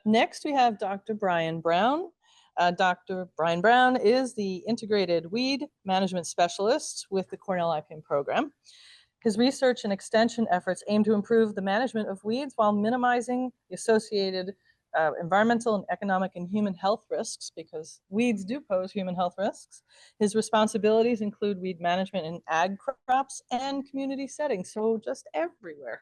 Next, we have Dr. Brian Brown. Dr. Brian Brown is the Integrated Weed Management Specialist with the Cornell IPM program. His research and extension efforts aim to improve the management of weeds while minimizing the associated environmental and economic and human health risks, because weeds do pose human health risks. His responsibilities include weed management in ag crops and community settings, so just everywhere.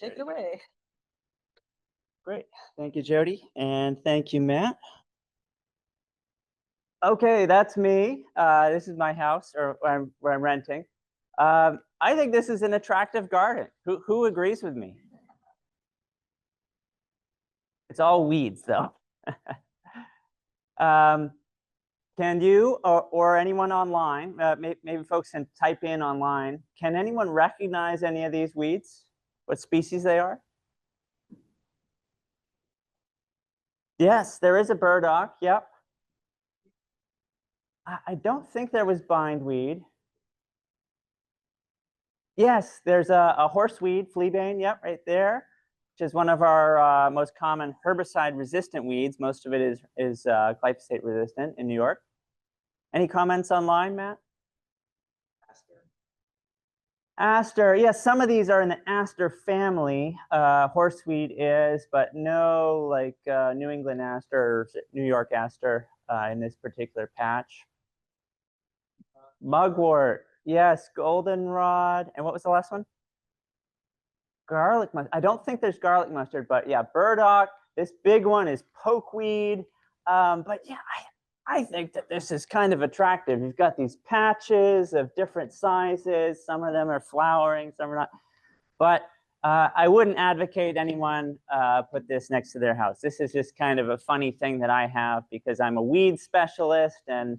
Take it away. Great. Thank you, Jody. And thank you, Matt. Okay, that's me. This is my house, or where I'm renting. I think this is an attractive garden. Who agrees with me? It's all weeds, though. Can you, or anyone online, maybe folks can type in online, can anyone recognize any of these weeds? What species they are? Yes, there is a burdock. Yep. I don't think there was bindweed. Yes, there's a horseweed, fleabane. Yep, right there, which is one of our most common herbicide-resistant weeds. Most of it is glyphosate resistant in New York. Any comments online, Matt? Aster, yes, some of these are in the aster family. Horseweed is, but no like New England aster or New York aster in this particular patch. Mugwort, yes, goldenrod, and what was the last one? Garlic mustard. I don't think there's garlic mustard, but yeah, burdock. This big one is pokeweed. But yeah, I think that this is kind of attractive. You've got these patches of different sizes. Some of them are flowering, some are not. But I wouldn't advocate anyone put this next to their house. This is just kind of a funny thing that I have because I'm a weed specialist, and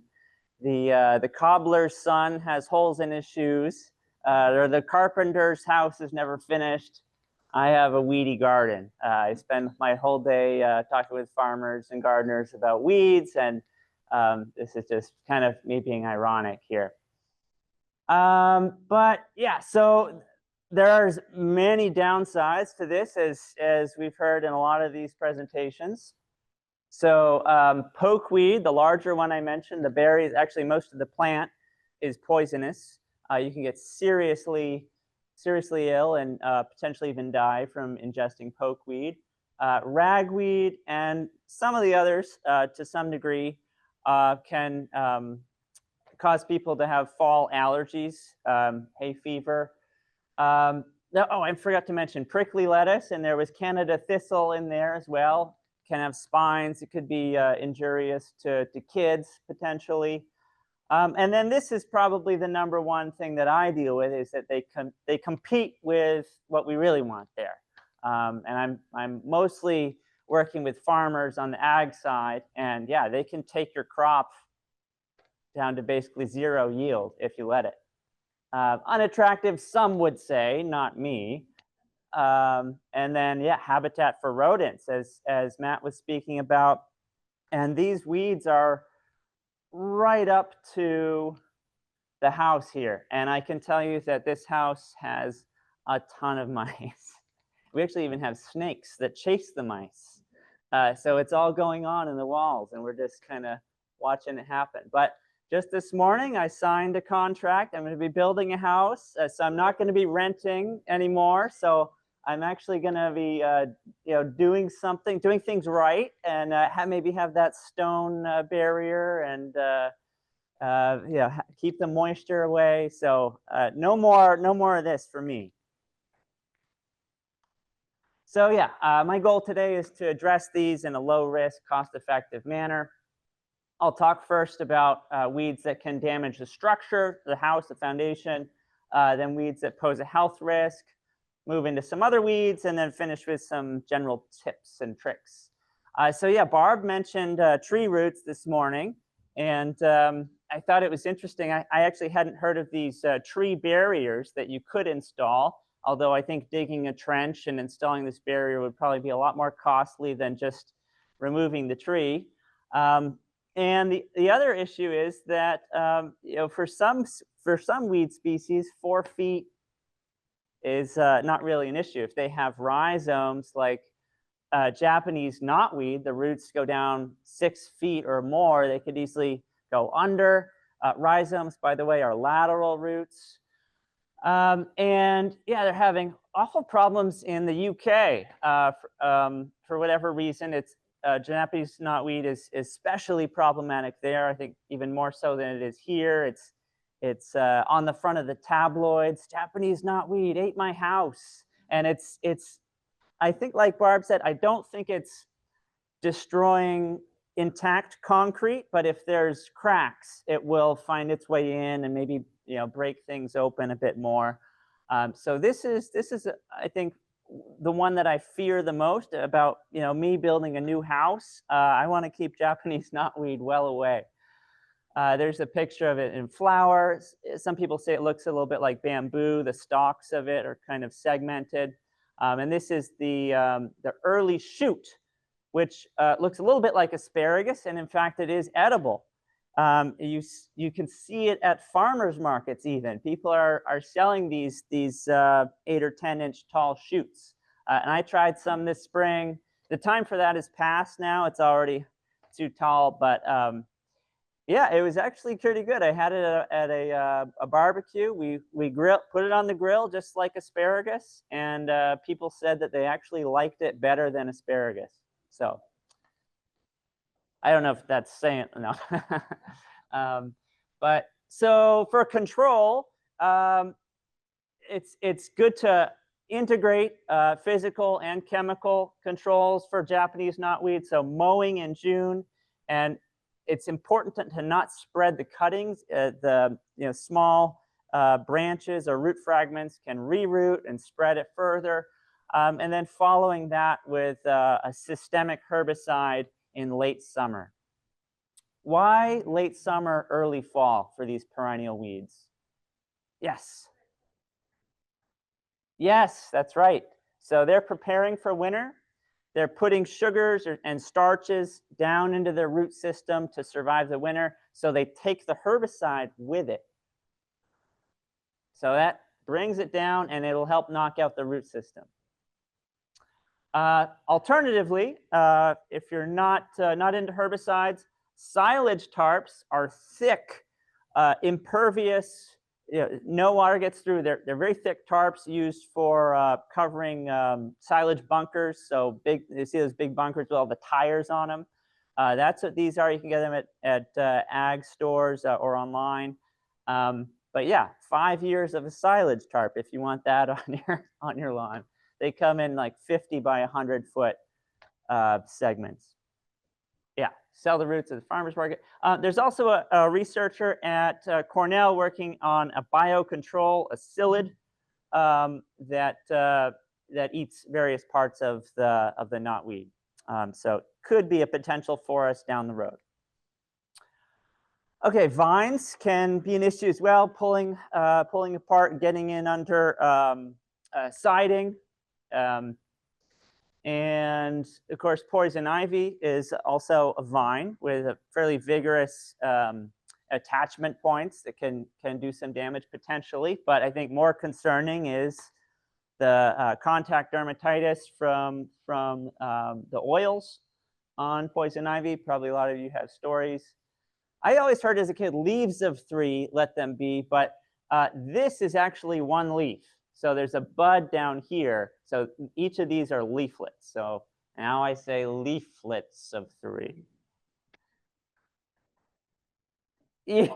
the cobbler's son has holes in his shoes. Or the carpenter's house is never finished. I have a weedy garden. I spend my whole day talking with farmers and gardeners about weeds, and this is just kind of me being ironic here. But yeah, so there's many downsides to this, as we've heard in a lot of these presentations. So pokeweed, the larger one I mentioned, the berries, actually most of the plant is poisonous. You can get seriously ill and potentially even die from ingesting pokeweed. Ragweed and some of the others, to some degree, can cause people to have fall allergies, hay fever. Oh, I forgot to mention prickly lettuce, and there was Canada thistle in there as well. Can have spines. It could be injurious to kids potentially. And then this is probably the number one thing that I deal with, is that they compete with what we really want there. And I'm mostly working with farmers on the ag side, and yeah, they can take your crop down to basically zero yield if you let it. Unattractive, some would say, not me. And then yeah, habitat for rodents, as Matt was speaking about. And these weeds are right up to the house here, and I can tell you that this house has a ton of mice. We actually even have snakes that chase the mice. So it's all going on in the walls, and we're just kind of watching it happen. But just this morning, I signed a contract. I'm going to be building a house, so I'm not going to be renting anymore. So I'm actually going to be, doing things right, and maybe have that stone barrier, and keep the moisture away. So no more of this for me. So yeah, my goal today is to address these in a low-risk, cost-effective manner. I'll talk first about weeds that can damage the structure, the house, the foundation, then weeds that pose a health risk, move into some other weeds, and then finish with some general tips and tricks. So yeah, Barb mentioned tree roots this morning, and I thought it was interesting. I actually hadn't heard of these tree barriers that you could install, although I think digging a trench and installing this barrier would probably be a lot more costly than just removing the tree. And the other issue is that for some weed species, 4 feet is not really an issue. If they have rhizomes like Japanese knotweed, the roots go down 6 feet or more. They could easily go under. Rhizomes, by the way, are lateral roots. And yeah, they're having awful problems in the UK. For whatever reason, it's Japanese knotweed is especially problematic there. I think even more so than it is here. It's on the front of the tabloids. Japanese knotweed ate my house, and it's. I think, like Barb said, I don't think it's destroying intact concrete, but if there's cracks, it will find its way in and maybe break things open a bit more. So this is I think the one that I fear the most about me building a new house. I want to keep Japanese knotweed well away. There's a picture of it in flower. Some people say it looks a little bit like bamboo. The stalks of it are kind of segmented. And this is the early shoot, which looks a little bit like asparagus, and in fact, it is edible. You can see it at farmers markets even. People are selling these 8 or 10 inch tall shoots. And I tried some this spring. The time for that is past now. It's already too tall, but yeah, it was actually pretty good. I had it at a barbecue. We put it on the grill just like asparagus, and people said that they actually liked it better than asparagus. So I don't know if that's saying no. But so for control, it's good to integrate physical and chemical controls for Japanese knotweed. So mowing in June, and it's important to not spread the cuttings. The small branches or root fragments can reroot and spread it further. And then following that with a systemic herbicide in late summer. Why late summer, early fall for these perennial weeds? Yes. Yes, that's right. So they're preparing for winter. They're putting sugars and starches down into their root system to survive the winter. So they take the herbicide with it. So that brings it down, and it'll help knock out the root system. Alternatively, if you're not into herbicides, silage tarps are thick, impervious. No water gets through. They're very thick tarps used for covering silage bunkers. So big, you see those big bunkers with all the tires on them. That's what these are. You can get them at ag stores or online. But yeah, 5 years of a silage tarp if you want that on your lawn. They come in like 50 by 100 foot segments. Yeah, sell the roots at the farmer's market. There's also a researcher at Cornell working on a biocontrol, a psyllid that eats various parts of the knotweed. So could be a potential for us down the road. Okay, vines can be an issue as well, pulling apart and getting in under siding. And of course, poison ivy is also a vine with a fairly vigorous attachment points that can do some damage potentially. But I think more concerning is the contact dermatitis from the oils on poison ivy. Probably a lot of you have stories. I always heard as a kid, leaves of 3, let them be, but this is actually 1 leaf. So there's a bud down here. So each of these are leaflets. So now I say leaflets of 3. Yeah.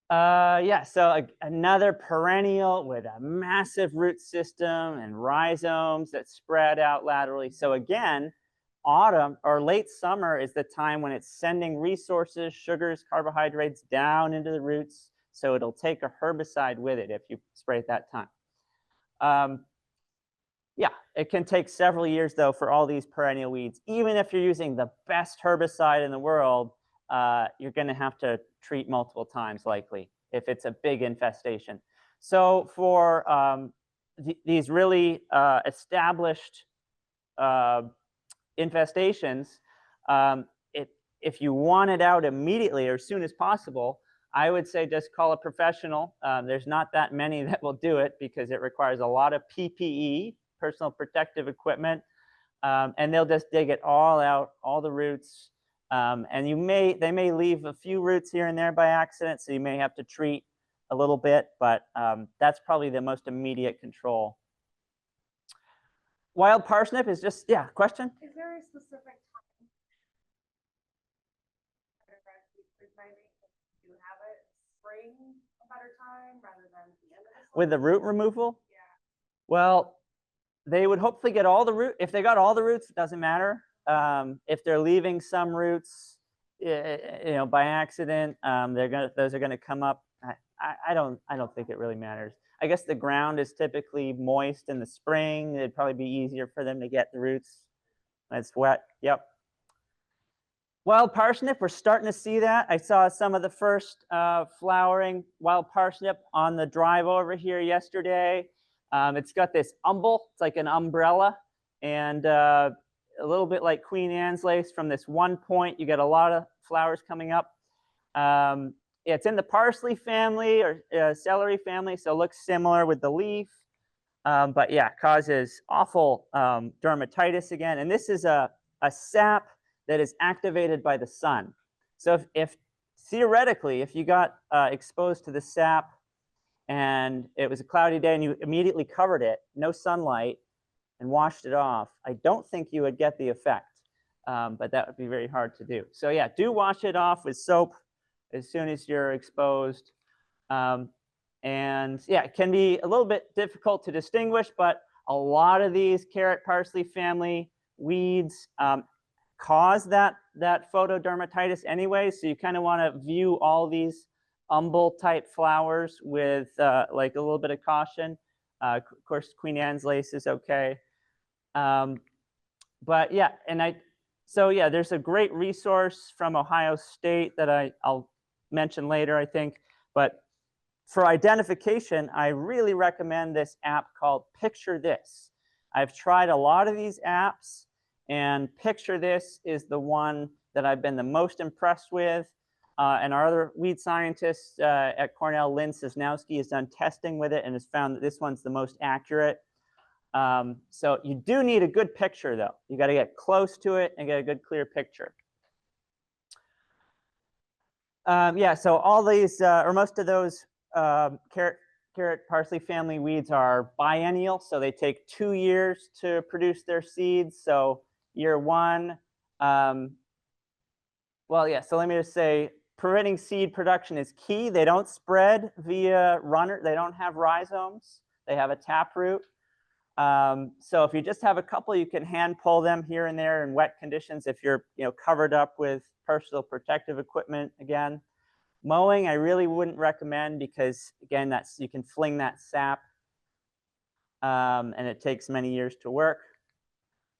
Yeah, so another perennial with a massive root system and rhizomes that spread out laterally. So again, autumn or late summer is the time when it's sending resources, sugars, carbohydrates down into the roots. So it'll take a herbicide with it if you spray at that time. Yeah, it can take several years, though, for all these perennial weeds. Even if you're using the best herbicide in the world, you're going to have to treat multiple times, likely, if it's a big infestation. So for these really established infestations, if you want it out immediately or as soon as possible, I would say just call a professional. There's not that many that will do it because it requires a lot of PPE personal protective equipment, and they'll just dig it all out, all the roots. And they may leave a few roots here and there by accident, so you may have to treat a little bit, but that's probably the most immediate control. Wild parsnip is just, yeah, question? Is there a specific time? Do you have it spring a better time rather than the end of the summer? With the root removal? Yeah. Well, they would hopefully get all the root. If they got all the roots, it doesn't matter. If they're leaving some roots, by accident, those are gonna come up. I don't think it really matters. I guess the ground is typically moist in the spring. It'd probably be easier for them to get the roots when it's wet. Yep. Wild parsnip, we're starting to see that. I saw some of the first flowering wild parsnip on the drive over here yesterday. It's got this umbel. It's like an umbrella, and a little bit like Queen Anne's lace. From this one point, you get a lot of flowers coming up. It's in the parsley family or celery family, so it looks similar with the leaf. But yeah, causes awful dermatitis again. And this is a sap that is activated by the sun. So if theoretically, if you got exposed to the sap and it was a cloudy day and you immediately covered it, no sunlight, and washed it off, I don't think you would get the effect. But that would be very hard to do. So yeah, do wash it off with soap as soon as you're exposed. And yeah, it can be a little bit difficult to distinguish, but a lot of these carrot parsley family weeds cause that photodermatitis anyway. So you kind of want to view all these umbel type flowers with like a little bit of caution. Of course, Queen Anne's lace is okay. But yeah, so yeah, there's a great resource from Ohio State that I'll mention later, I think. But for identification, I really recommend this app called Picture This. I've tried a lot of these apps, and Picture This is the one that I've been the most impressed with. And our other weed scientist at Cornell, Lynn Sosnowski, has done testing with it and has found that this one's the most accurate. So you do need a good picture, though. You got to get close to it and get a good, clear picture. Yeah, so all these, or most of those carrot parsley family weeds are biennial, so they take 2 years to produce their seeds. So year one, well, yeah, so let me just say, preventing seed production is key. They don't spread via runner. They don't have rhizomes. They have a taproot. So if you just have a couple, you can hand pull them here and there in wet conditions if you're covered up with personal protective equipment again. Mowing, I really wouldn't recommend because, again, you can fling that sap and it takes many years to work.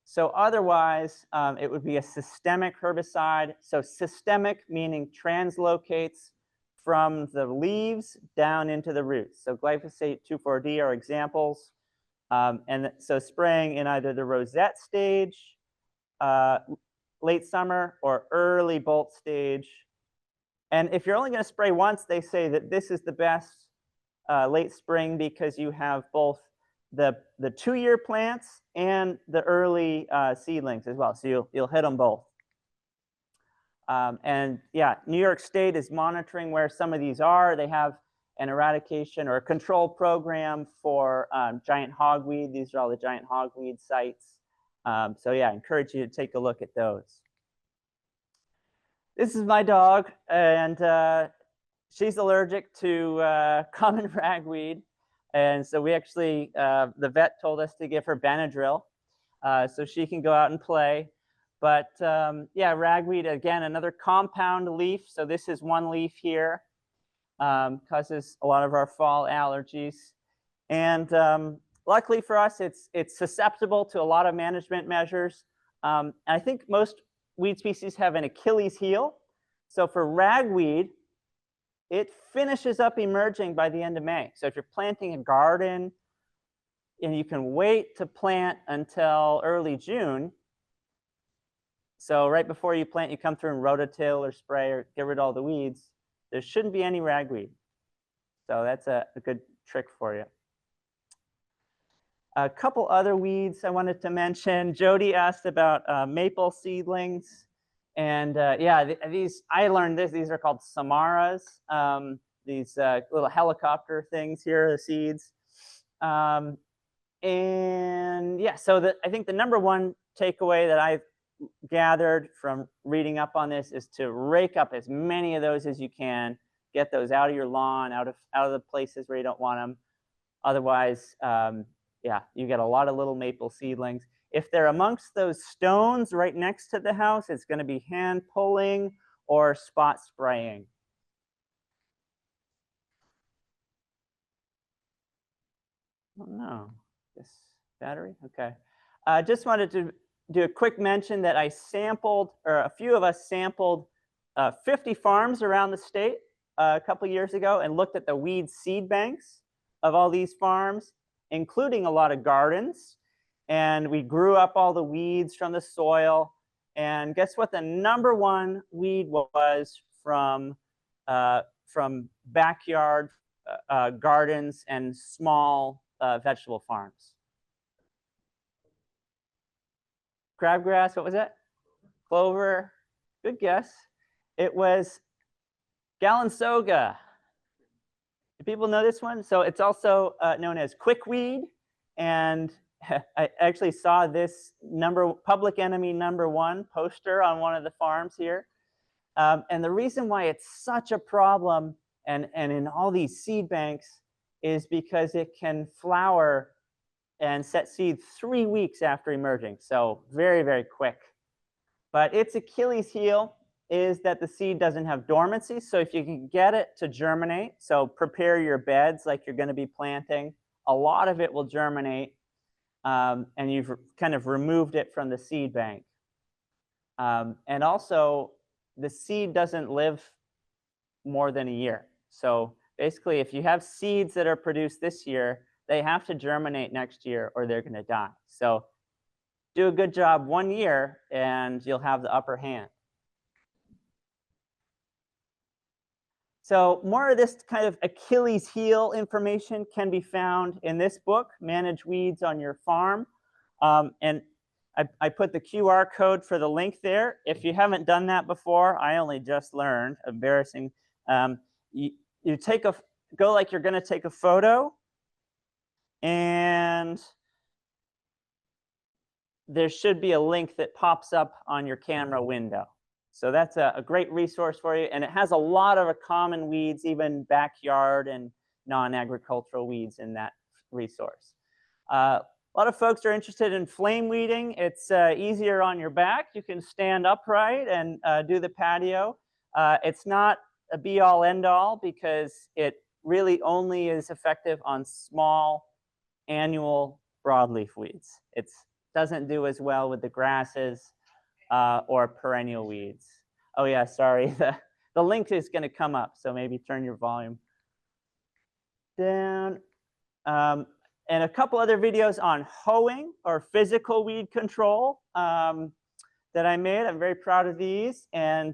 So otherwise, it would be a systemic herbicide. So systemic meaning translocates from the leaves down into the roots. So glyphosate 2,4-D are examples. And so spraying in either the rosette stage, late summer, or early bolt stage. And if you're only going to spray once, they say that this is the best late spring because you have both the 2-year plants and the early seedlings as well. So you'll hit them both. And yeah, New York State is monitoring where some of these are. They have an eradication or a control program for giant hogweed. These are all the giant hogweed sites. So yeah, I encourage you to take a look at those. This is my dog, and she's allergic to common ragweed. And so we actually, the vet told us to give her Benadryl so she can go out and play. But yeah, ragweed, again, another compound leaf. So this is one leaf here. Causes a lot of our fall allergies. And luckily for us, it's susceptible to a lot of management measures. And I think most weed species have an Achilles heel. So for ragweed, it finishes up emerging by the end of May. So if you're planting a garden and you can wait to plant until early June, so right before you plant, you come through and rototill or spray or get rid of all the weeds, there shouldn't be any ragweed. So that's a good trick for you. A couple other weeds I wanted to mention. Jody asked about maple seedlings. And yeah, these, I learned this, these are called samaras. These little helicopter things here, the seeds. And yeah, so I think the number one takeaway that I've gathered from reading up on this is to rake up as many of those as you can. Get those out of your lawn, out of the places where you don't want them. Otherwise, yeah, you get a lot of little maple seedlings. If they're amongst those stones right next to the house, it's going to be hand pulling or spot spraying. Oh no, this battery? Okay. Just wanted to do a quick mention that I sampled, or a few of us sampled 50 farms around the state a couple years ago and looked at the weed seed banks of all these farms, including a lot of gardens. And we grew up all the weeds from the soil. And guess what the number one weed was from backyard gardens and small vegetable farms? Crabgrass, what was it? Clover, good guess. It was Galansoga. Do people know this one? So it's also known as quickweed. And I actually saw this public enemy #1 poster on one of the farms here. And the reason why it's such a problem and in all these seed banks is because it can flower and set seed 3 weeks after emerging. So very, very quick. But its Achilles heel is that the seed doesn't have dormancy. So if you can get it to germinate, so prepare your beds like you're going to be planting, a lot of it will germinate. And you've kind of removed it from the seed bank. And also, the seed doesn't live more than a year. So basically, if you have seeds that are produced this year, they have to germinate next year or they're going to die. So do a good job 1 year and you'll have the upper hand. So more of this kind of Achilles heel information can be found in this book, Manage Weeds on Your Farm. And I put the QR code for the link there. If you haven't done that before, I only just learned, embarrassing. You go like you're going to take a photo, and there should be a link that pops up on your camera window. So that's a great resource for you. And it has a lot of common weeds, even backyard and non-agricultural weeds in that resource. A lot of folks are interested in flame weeding. It's easier on your back. You can stand upright and do the patio. It's not a be-all, end-all because it really only is effective on small annual broadleaf weeds. It doesn't do as well with the grasses or perennial weeds. Oh yeah, sorry. The link is going to come up, so maybe turn your volume down. And a couple other videos on hoeing or physical weed control that I made. I'm very proud of these, and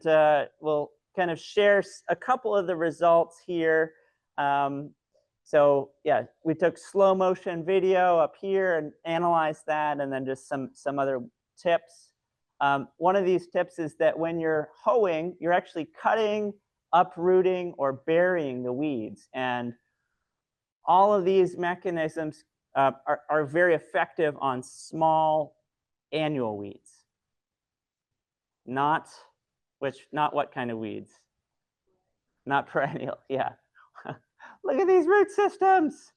we'll kind of share a couple of the results here. So yeah, we took slow motion video up here and analyzed that, and then just some other tips. One of these tips is that when you're hoeing, you're actually cutting, uprooting, or burying the weeds. And all of these mechanisms are very effective on small annual weeds. Not what kind of weeds? Not perennial, yeah. Look at these root systems.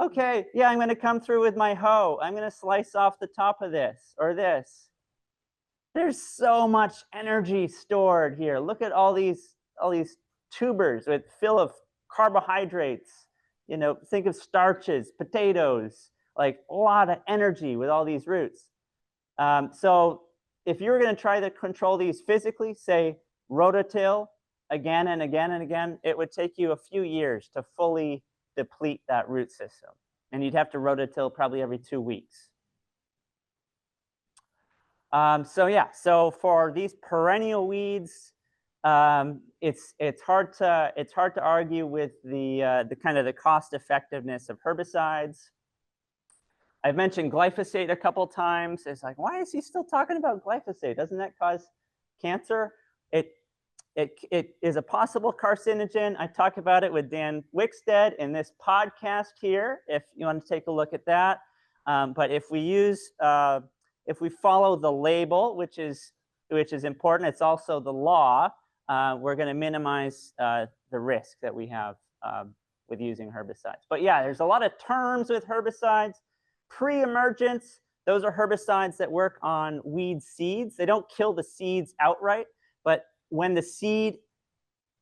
Okay, yeah, I'm going to come through with my hoe. I'm going to slice off the top of this or this. There's so much energy stored here. Look at all these tubers full of carbohydrates. You know, think of starches, potatoes, like a lot of energy with all these roots. So if you're going to try to control these physically, say rototill again and again and again, it would take you a few years to fully deplete that root system. And you'd have to rototill probably every 2 weeks. So yeah, so for these perennial weeds, it's hard to argue with the kind of the cost effectiveness of herbicides. I've mentioned glyphosate a couple times. It's like, why is he still talking about glyphosate? Doesn't that cause cancer? It is a possible carcinogen. I talk about it with Dan Wickstead in this podcast here, if you want to take a look at that. But if we follow the label, which is important, it's also the law, we're going to minimize the risk that we have with using herbicides. But yeah, there's a lot of terms with herbicides. Pre-emergence, those are herbicides that work on weed seeds. They don't kill the seeds outright, but when the seed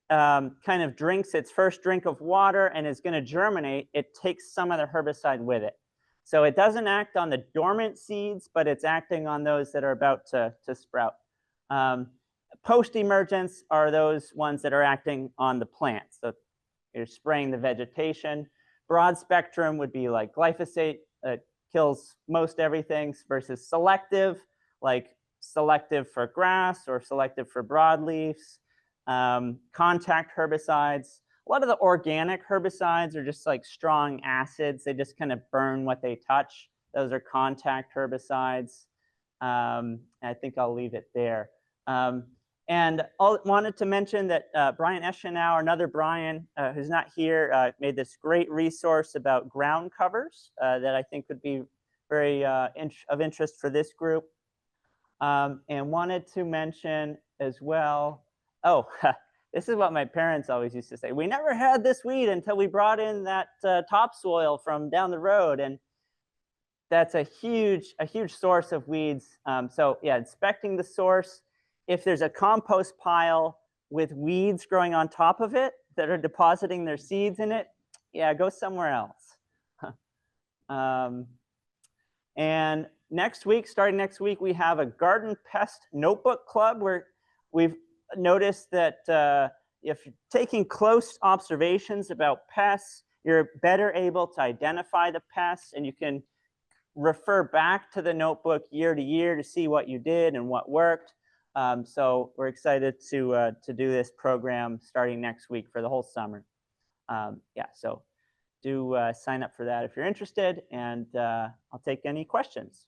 kind of drinks its first drink of water and is going to germinate, it takes some of the herbicide with it. So it doesn't act on the dormant seeds, but it's acting on those that are about to sprout. Post-emergence are those ones that are acting on the plants. So you're spraying the vegetation. Broad spectrum would be like glyphosate, kills most everything, versus selective, like selective for grass or selective for broadleafs. Contact herbicides. A lot of the organic herbicides are just like strong acids. They just kind of burn what they touch. Those are contact herbicides. I think I'll leave it there. And I wanted to mention that Brian Eschenauer, another Brian who's not here, made this great resource about ground covers that I think would be very of interest for this group. And wanted to mention as well, oh, this is what my parents always used to say. We never had this weed until we brought in that topsoil from down the road. And that's a huge source of weeds. So yeah, inspecting the source. If there's a compost pile with weeds growing on top of it that are depositing their seeds in it, yeah, go somewhere else. And next week, starting next week, we have a garden pest notebook club where we've noticed that if you're taking close observations about pests, you're better able to identify the pests, and you can refer back to the notebook year to year to see what you did and what worked. So we're excited to do this program starting next week for the whole summer. Yeah, so do sign up for that if you're interested, and I'll take any questions.